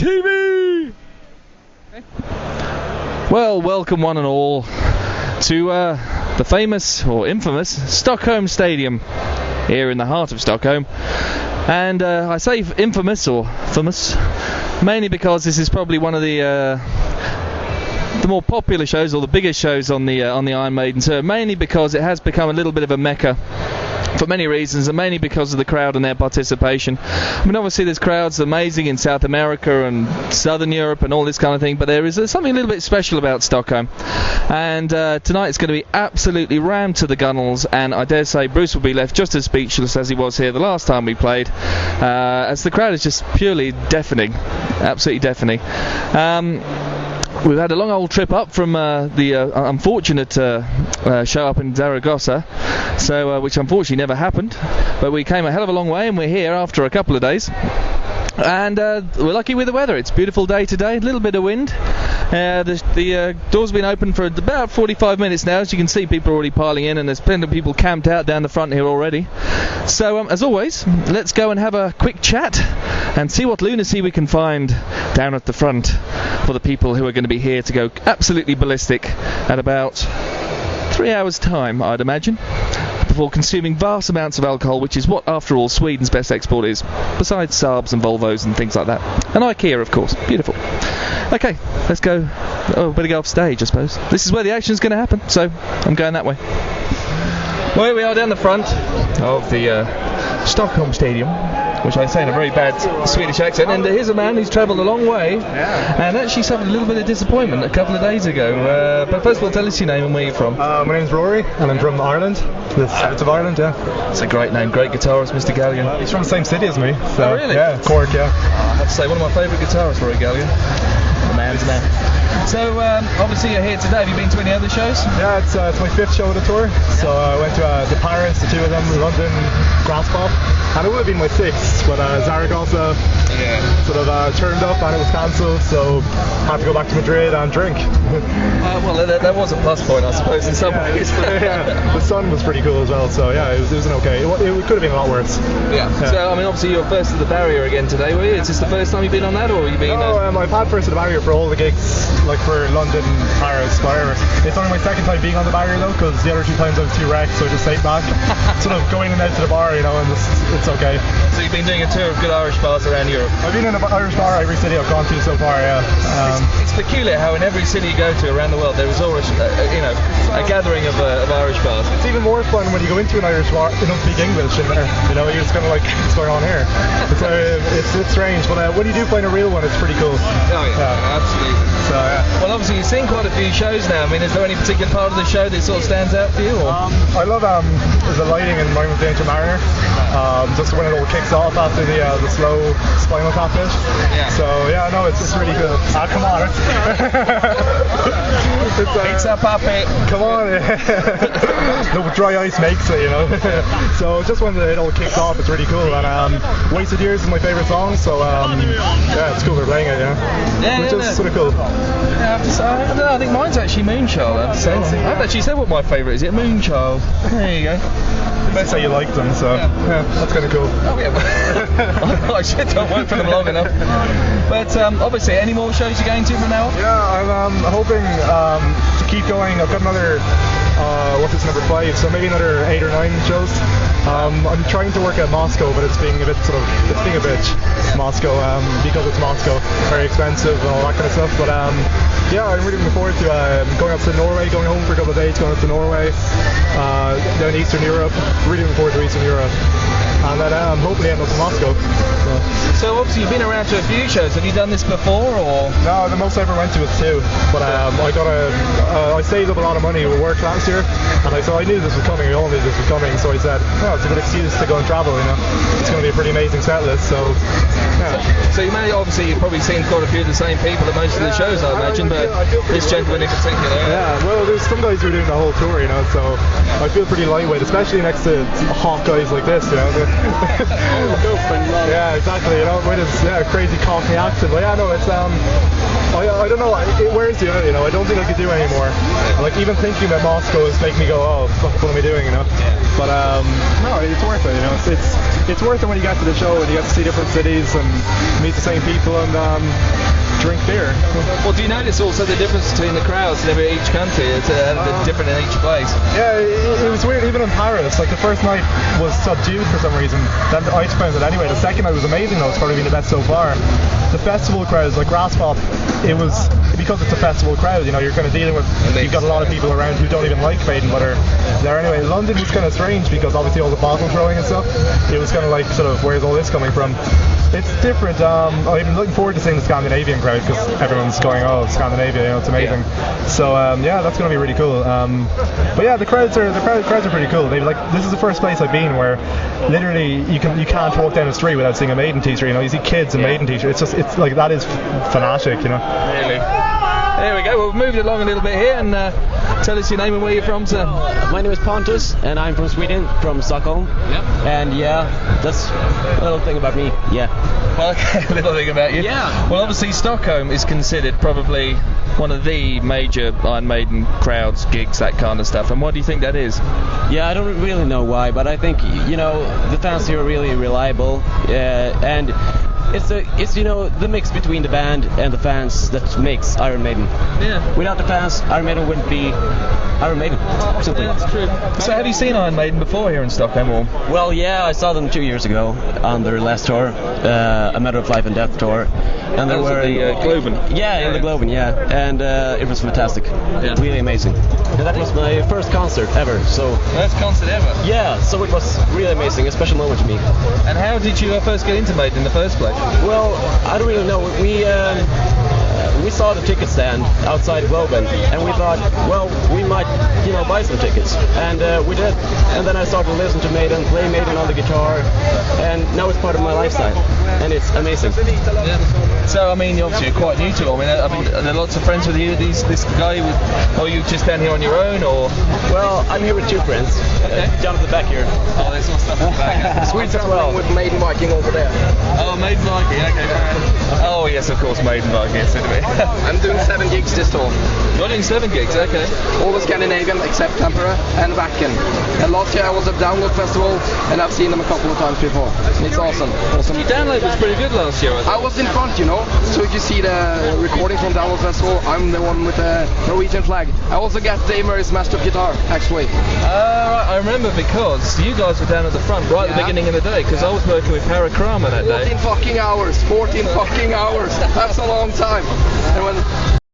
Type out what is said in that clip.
TV! Well, welcome one and all to the famous, or infamous, Stockholm Stadium here in the heart of Stockholm. And I say infamous or famous mainly because this is probably one of the more popular shows, or the biggest shows on the Iron Maiden tour, mainly because it has become a little bit of a mecca for many reasons, and mainly because of the crowd and their participation. I mean, obviously there's crowds amazing in South America and Southern Europe and all this kind of thing, but there is something a little bit special about Stockholm. And tonight it's going to be absolutely rammed to the gunnels, and I dare say Bruce will be left just as speechless as he was here the last time we played, as the crowd is just purely deafening, absolutely deafening. We've had a long old trip up from the unfortunate show up in Zaragoza, so which unfortunately never happened, but we came a hell of a long way and we're here after a couple of days. And we're lucky with the weather. It's a beautiful day today, a little bit of wind. The door's been open for about 45 minutes now. As you can see, people are already piling in, and there's plenty of people camped out down the front here already. So as always, let's go and have a quick chat and see what lunacy we can find down at the front for the people who are going to be here to go absolutely ballistic at about 3 hours time, I'd imagine, before consuming vast amounts of alcohol, which is what, after all, Sweden's best export is, besides Saabs and Volvos and things like that. And IKEA, of course. Beautiful. Okay, let's go. Oh, better go off stage, I suppose. This is where the action's going to happen, so I'm going that way. Well, here we are down the front of the Stockholm Stadium, which I say in a very bad Swedish accent, and here's a man who's travelled a long way and actually suffered a little bit of disappointment a couple of days ago. But first of all, tell us your name and where you're from. My name's Rory, and I'm from Ireland, the south of Ireland, yeah. It's a great name, great guitarist, Mr. Gallion. He's from the same city as me. So, oh, really? Yeah, Cork, yeah. I have to say, one of my favourite guitarists, Rory Gallion. The man's man. So, obviously you're here today. Have you been to any other shows? Yeah, it's my 5th show of the tour. So I went to Paris, the 2 of them, London, Graspop, and it would have been my 6th, but Zaragoza sort of turned up and it was cancelled, so I had to go back to Madrid and drink. Well, that was a plus point, I suppose, in some ways. The sun was pretty cool as well, so yeah, it was an okay. It could have been a lot worse. Yeah. So, I mean, obviously you're first at the barrier again today, were you? Is this the first time you've been on that, or have you been... No, I've had first at the barrier for all the gigs, like for London, Paris, whatever. It's only my 2nd time being on the barrier though, because the other 2 times I was too wrecked, so I just stayed back, sort of going in and out to the bar, you know, and it's okay. So you've been doing a tour of good Irish bars around Europe? I've been in an Irish bar every city I've gone to so far, yeah. It's peculiar how in every city you go to around the world there is always, a gathering of Irish bars. It's even more fun when you go into an Irish bar, they don't speak English in there, you know, you're just kind of like, what's going on here? It's strange, but when you do find a real one, it's pretty cool. Oh yeah, absolutely. So, yeah. Well, obviously you've seen quite a few shows now. I mean, is there any particular part of the show that sort of stands out for you? Or? I love the lighting in Mine with Danger Mariner. Just when it all kicks off after the slow Spinal Tap bit. Yeah. So yeah, no, it's really good. Come on. It's a puppet. Come on. The dry ice makes it, you know. So just when it all kicks off, it's really cool. And Wasted Years is my favourite song, so yeah, it's cool they're playing it, which is sort of cool. Yeah, I don't know, I think mine's actually Moonchild. I haven't actually said what my favourite is. Moonchild. There you go. Let's say you like them, so yeah, that's kind of cool. Oh yeah. I should have worked for them long enough. But obviously, any more shows you're going to from now on? Yeah, I'm hoping to keep going. I've got another, what's this, number 5, so maybe another 8 or 9 shows. I'm trying to work at Moscow, but it's being a bitch, Moscow, because it's Moscow, very expensive and all that kind of stuff. But yeah, I'm really looking forward to going up to Norway, going home for a couple of days, going up to Norway, down Eastern Europe. Really looking forward to Eastern Europe. And then hopefully end up in Moscow. So obviously you've been around to a few shows. Have you done this before, or? No, the most I ever went to was 2. But I saved up a lot of money with work last year, and I knew this was coming. We all knew this was coming, so I said, oh, it's a good excuse to go and travel. You know, it's going to be a pretty amazing set list. So yeah. So you may you've probably seen quite a few of the same people at most of the shows, I imagine, but this gentleman in particular. Yeah, well, there's some guys who are doing the whole tour, you know, so I feel pretty lightweight, especially next to hot guys like this, you know. Yeah, exactly. You know, with his crazy Cockney accent. But yeah, no, it's I don't know. It wears you out. You know, I don't think I could do it anymore. Like even thinking about Moscow is making me go, oh, fuck, what am I doing? You know. But no, it's worth it. You know, it's worth it when you get to the show and you get to see different cities and meet the same people and drink beer. Well, do you notice also the difference between the crowds in each country? It's different in each place. Yeah, it was weird. Even in Paris, like the first night was subdued for some reason. Then I experienced it anyway. The second night was amazing though. It's probably been the best so far. The festival crowds, like Grasspop, it was because it's a festival crowd. You know, you're kind of dealing with. You've got a lot of people around who don't even like Maiden, but are there anyway. London was kind of strange because obviously all the bottle throwing and stuff. It was kind of like sort of where's all this coming from? It's different. I've been looking forward to seeing the Scandinavian crowd because everyone's going, oh, Scandinavia, you know, it's amazing. Yeah. So yeah, that's going to be really cool. But yeah, the crowds are pretty cool. This is the first place I've been where literally you can't walk down the street without seeing a Maiden t-shirt. You know, you see kids in Maiden t-shirts. It's like that is fanatic, you know. Really. There we go. Well, we've moved along a little bit here, and tell us your name and where you're from, sir. My name is Pontus, and I'm from Sweden, from Stockholm. Yep. And yeah, that's a little thing about me. Yeah. Well, okay, a little thing about you. Yeah. Well, obviously Stockholm is considered probably one of the major Iron Maiden crowds, gigs, that kind of stuff. And why do you think that is? Yeah, I don't really know why, but I think the fans here are really reliable, and. It's you know the mix between the band and the fans that makes Iron Maiden. Yeah. Without the fans, Iron Maiden wouldn't be Iron Maiden. Simply. Yeah, that's true. So have you seen Iron Maiden before here in Stockholm? Or? Well, yeah, I saw them 2 years ago on their last tour, A Matter of Life and Death tour, and they were the Globen. Yeah, in the Globen, yeah, and it was fantastic. Yeah. Really amazing. And that was my first concert ever. So. First concert ever. Yeah, so it was really amazing, a special moment to me. And how did you first get into Maiden in the first place? Well, I don't really know. We saw the ticket stand outside Globen, and we thought, well, we might, buy some tickets, and we did. And then I started to listen to Maiden, play Maiden on the guitar, and now it's part of my lifestyle, and it's amazing. Yeah. So, I mean, obviously you're quite new to it. I mean, are there lots of friends with you? This guy, or are you just down here on your own, or? Well, I'm here with two friends. Okay. Down at the back here. Oh, there's some stuff in the back. Swedes as well. With Maiden Viking over there. Oh, Maiden Viking. Okay. Oh, yes, of course, Maiden Viking. Yes, anyway. I'm doing 7 gigs this tour. You're doing 7 gigs, okay. All the Scandinavian except Tampere and Wacken. And last year I was at Download Festival and I've seen them a couple of times before. It's awesome. Your download was pretty good last year, I was in front, So if you see the recording from Download Festival, I'm the one with the Norwegian flag. I also got Dave Murray's smashed up guitar, actually. Right, I remember because you guys were down at the front right at the beginning of the day, because I was working with Parakrama that day. 14 fucking hours. That's a long time. And when